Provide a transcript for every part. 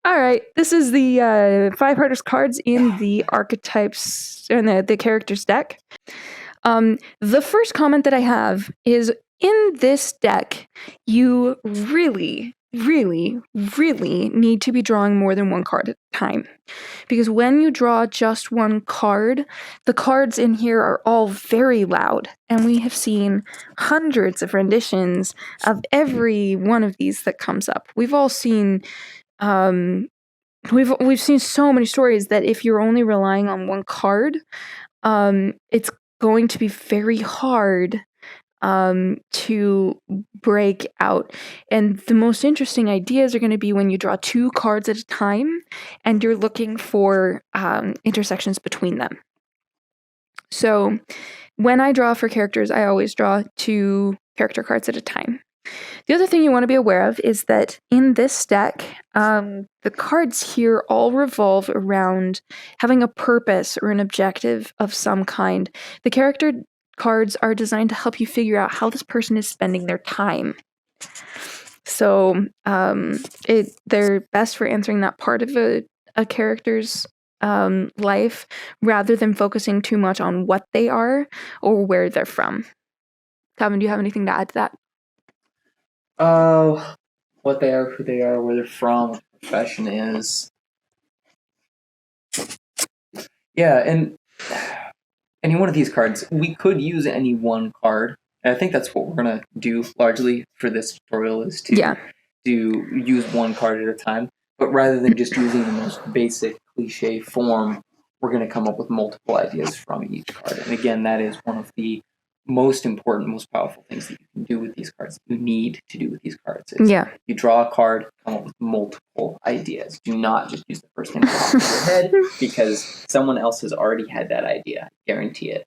All right, this is the 5 hardest cards in the archetypes and the characters deck. The first comment that I have is, in this deck, you really, really, really need to be drawing more than one card at a time. Because when you draw just one card, the cards in here are all very loud. And we have seen hundreds of renditions of every one of these that comes up. We've all seen we've seen so many stories that if you're only relying on one card, it's going to be very hard to break out. And the most interesting ideas are going to be when you draw 2 cards at a time and you're looking for intersections between them. So when I draw for characters, I always draw 2 character cards at a time. The other thing you want to be aware of is that in this deck, the cards here all revolve around having a purpose or an objective of some kind. The character cards are designed to help you figure out how this person is spending their time. So they're best for answering that part of a character's life rather than focusing too much on what they are or where they're from. Calvin, do you have anything to add to that? What they are, who they are, where they're from, what the profession is. Yeah, and any one of these cards, we could use any one card. And I think that's what we're going to do largely for this tutorial, is to use one card at a time. But rather than just using the most basic cliche form, we're going to come up with multiple ideas from each card. And again, that is one of the most important, most powerful things that you can do with these cards. You need to do with these cards. You draw a card, come up with multiple ideas. Do not just use the first thing that pops in your head, because someone else has already had that idea. Guarantee it.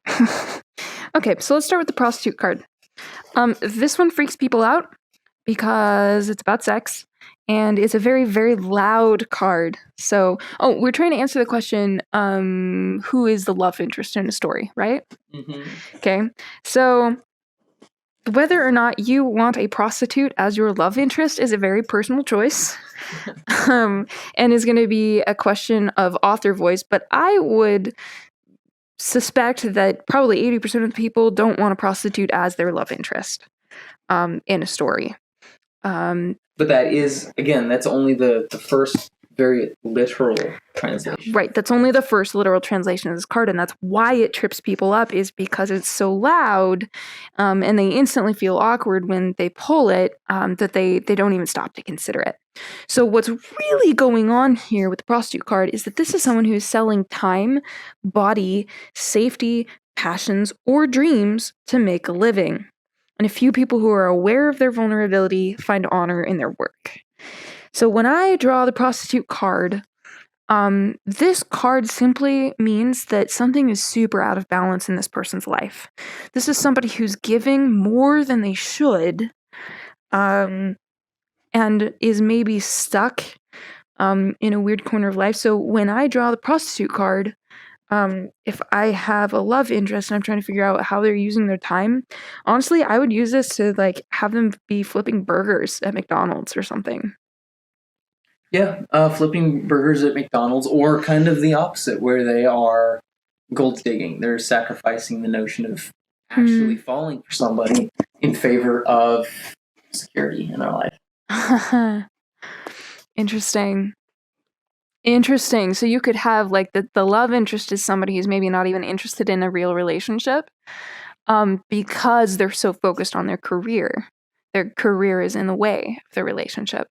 Okay, so let's start with the Prostitute card. This one freaks people out because it's about sex, and it's a very, very loud card. So, we're trying to answer the question, who is the love interest in a story, right? Mm-hmm. Okay, so whether or not you want a prostitute as your love interest is a very personal choice, and is going to be a question of author voice, but I would suspect that probably 80% of the people don't want a prostitute as their love interest in a story. But that is, again, that's only the first very literal translation. Right, that's only the first literal translation of this card, and that's why it trips people up, is because it's so loud, and they instantly feel awkward when they pull it, that they don't even stop to consider it. So what's really going on here with the Prostitute card is that this is someone who is selling time, body, safety, passions, or dreams to make a living. And a few people who are aware of their vulnerability find honor in their work. So when I draw the Prostitute card, this card simply means that something is super out of balance in this person's life. This is somebody who's giving more than they should, and is maybe stuck in a weird corner of life. So when I draw the Prostitute card, if I have a love interest and I'm trying to figure out how they're using their time, honestly, I would use this to have them be flipping burgers at McDonald's or something. Yeah, flipping burgers at McDonald's, or kind of the opposite, where they are gold digging. They're sacrificing the notion of actually falling for somebody in favor of security in their life. Interesting. So you could have the love interest is somebody who's maybe not even interested in a real relationship, because they're so focused on their career. Their career is in the way of their relationship.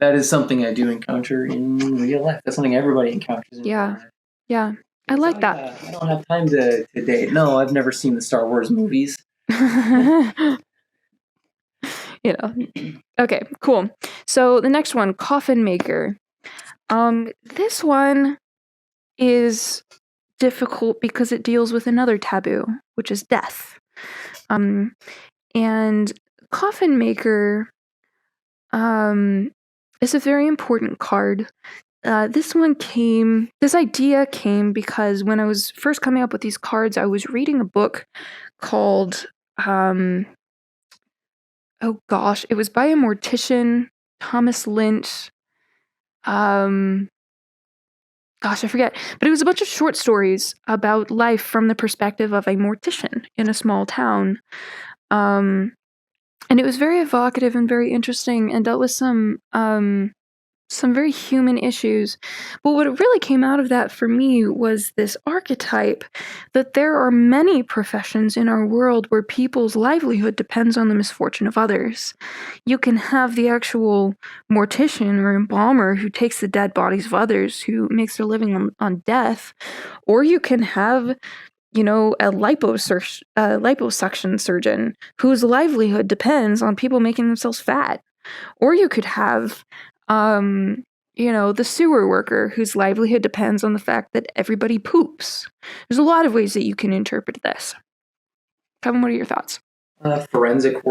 That is something I do encounter in real life. That's something everybody encounters in real life. Yeah. I like that. I don't have time to date. No, I've never seen the Star Wars movies. Okay, cool. So the next one, Coffinmaker. This one is difficult because it deals with another taboo, which is death. And Coffinmaker is a very important card. This idea came because when I was first coming up with these cards, I was reading a book called, it was by a mortician, Thomas Lynch. gosh, I forget, but it was a bunch of short stories about life from the perspective of a mortician in a small town. And it was very evocative and very interesting and dealt with some very human issues. But what really came out of that for me was this archetype that there are many professions in our world where people's livelihood depends on the misfortune of others. You can have the actual mortician or embalmer who takes the dead bodies of others, who makes their living on death, or you can have a liposuction surgeon whose livelihood depends on people making themselves fat. Or you could have, the sewer worker whose livelihood depends on the fact that everybody poops. There's a lot of ways that you can interpret this. Kevin, what are your thoughts? Forensics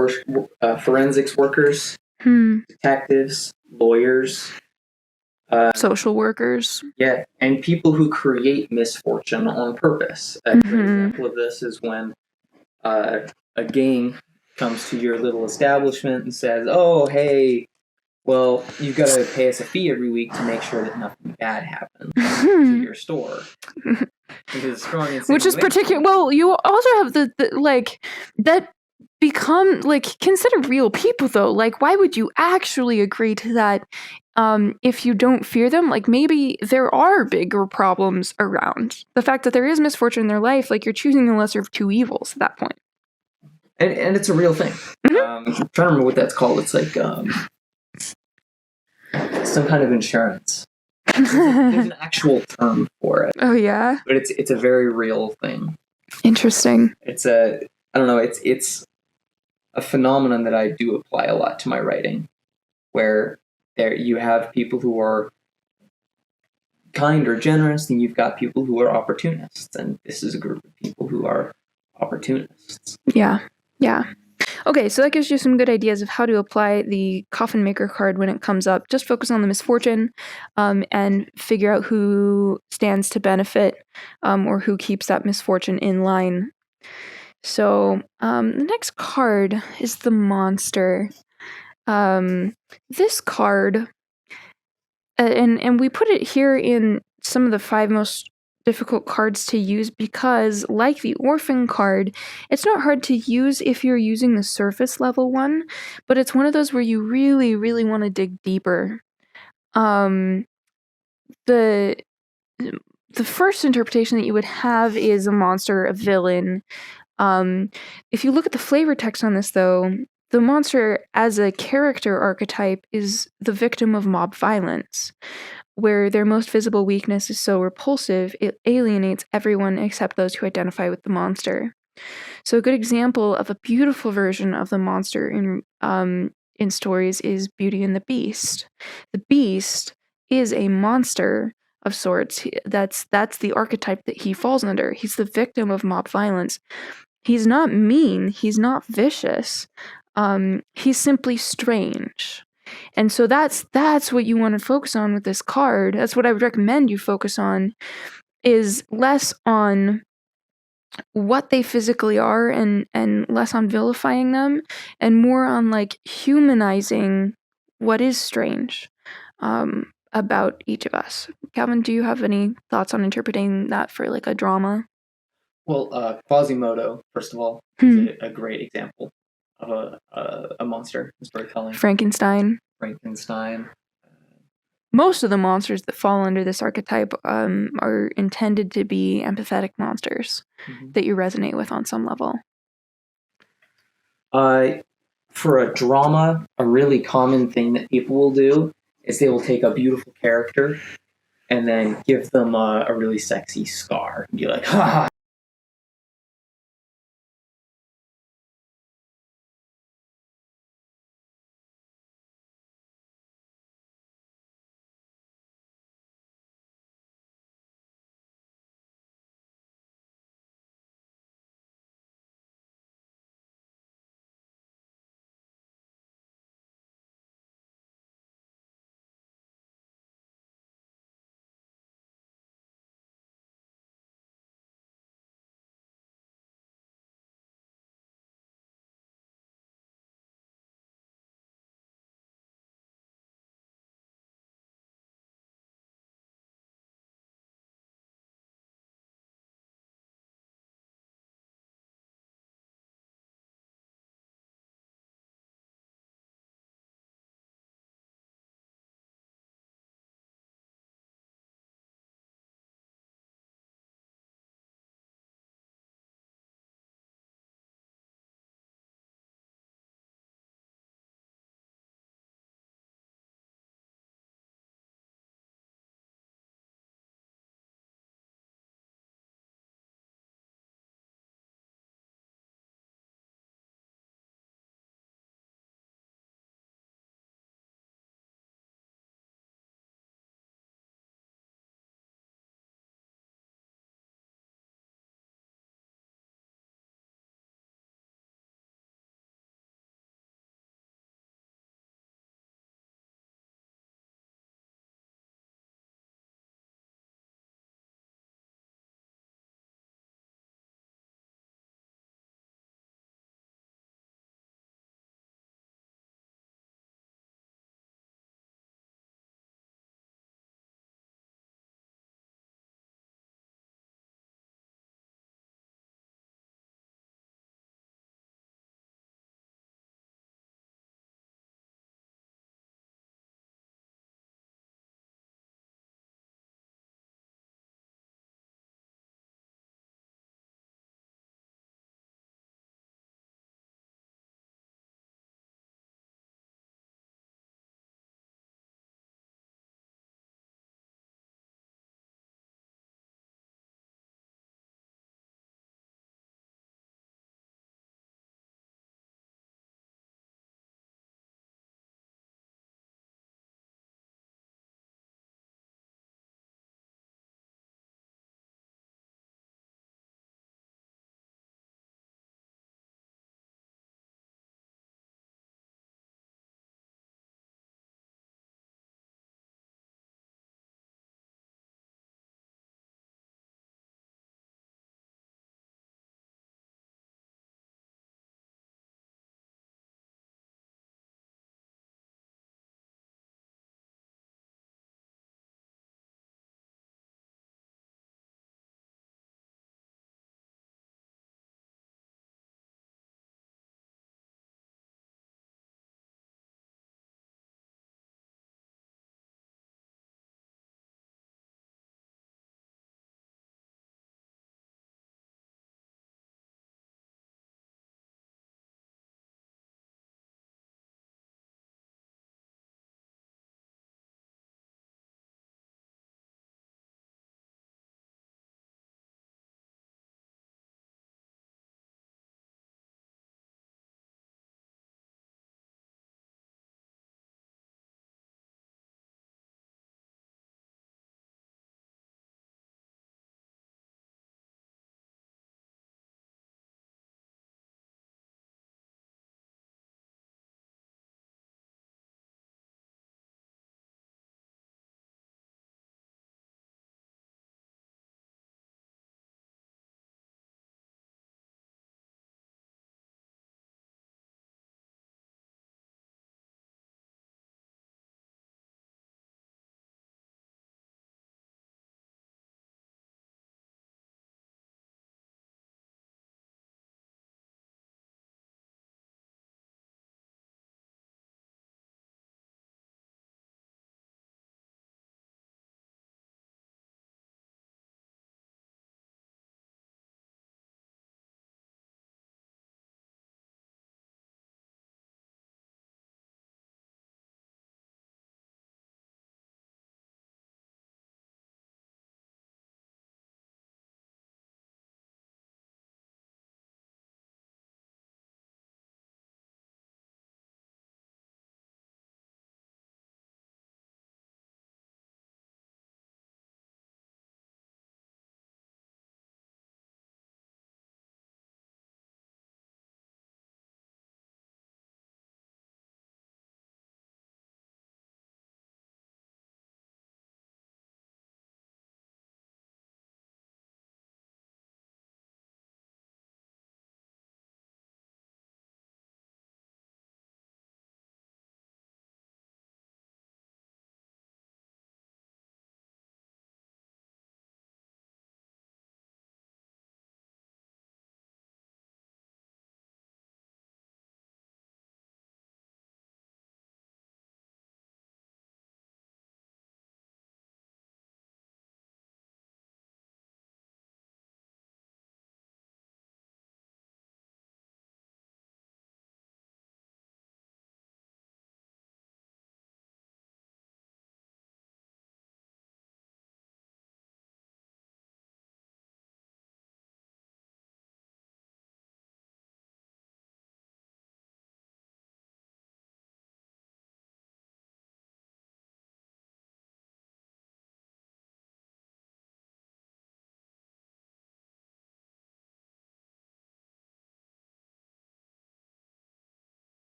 workers, detectives, lawyers, social workers. Yeah, and people who create misfortune on purpose. A great example of this is when a gang comes to your little establishment and says, "Oh, hey, well, you've got to pay us a fee every week to make sure that nothing bad happens to your store." Because strong which is particular. Well, you also have the that become consider real people though. Like, why would you actually agree to that? If you don't fear them, maybe there are bigger problems around. The fact that there is misfortune in their life, you're choosing the lesser of two evils at that point. And it's a real thing. I'm trying to remember what that's called. It's like some kind of insurance. There's an actual term for it. Oh yeah, but it's a very real thing. Interesting. It's I don't know. It's a phenomenon that I do apply a lot to my writing, where there you have people who are kind or generous, and you've got people who are opportunists, and this is a group of people who are opportunists. Yeah. Okay, so that gives you some good ideas of how to apply the Coffinmaker card when it comes up. Just focus on the misfortune, and figure out who stands to benefit, or who keeps that misfortune in line. So the next card is the monster. This card, and we put it here in some of the 5 most difficult cards to use because, like the orphan card, it's not hard to use if you're using the surface level one, but it's one of those where you really, really want to dig deeper. The first interpretation that you would have is a monster, a villain. If you look at the flavor text on this, though, the monster as a character archetype is the victim of mob violence, where their most visible weakness is so repulsive it alienates everyone except those who identify with the monster. So a good example of a beautiful version of the monster in stories is Beauty and the Beast. The Beast is a monster of sorts. That's the archetype that he falls under. He's the victim of mob violence. He's not mean. He's not vicious. He's simply strange. And so that's what you want to focus on with this card. That's what I would recommend you focus on, is less on what they physically are and less on vilifying them, and more on humanizing what is strange about each of us. Calvin, do you have any thoughts on interpreting that for a drama? Well, Quasimodo, first of all, is a great example of a monster in storytelling. Frankenstein. Most of the monsters that fall under this archetype are intended to be empathetic monsters that you resonate with on some level. For a drama, a really common thing that people will do is they will take a beautiful character and then give them a really sexy scar and be like, "Ha!